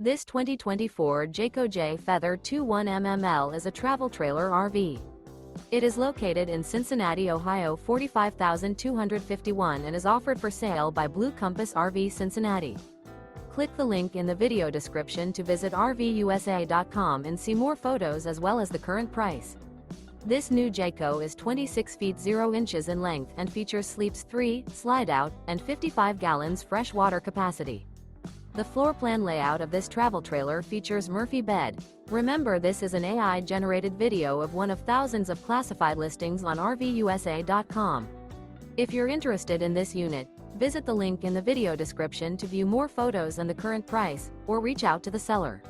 This 2024 Jayco Jay Feather 21mml is a travel trailer RV. It is located in Cincinnati, Ohio 45251 and is offered for sale by Blue Compass RV Cincinnati. Click the link in the video description to visit RVUSA.com and see more photos as well as the current price. This new Jayco is 26 feet 0 inches in length and features sleeps 3, slide-out, and 55 gallons fresh water capacity. The floor plan layout of this travel trailer features Murphy bed. Remember, this is an AI-generated video of one of thousands of classified listings on RVUSA.com. If you're interested in this unit, visit the link in the video description to view more photos and the current price, or reach out to the seller.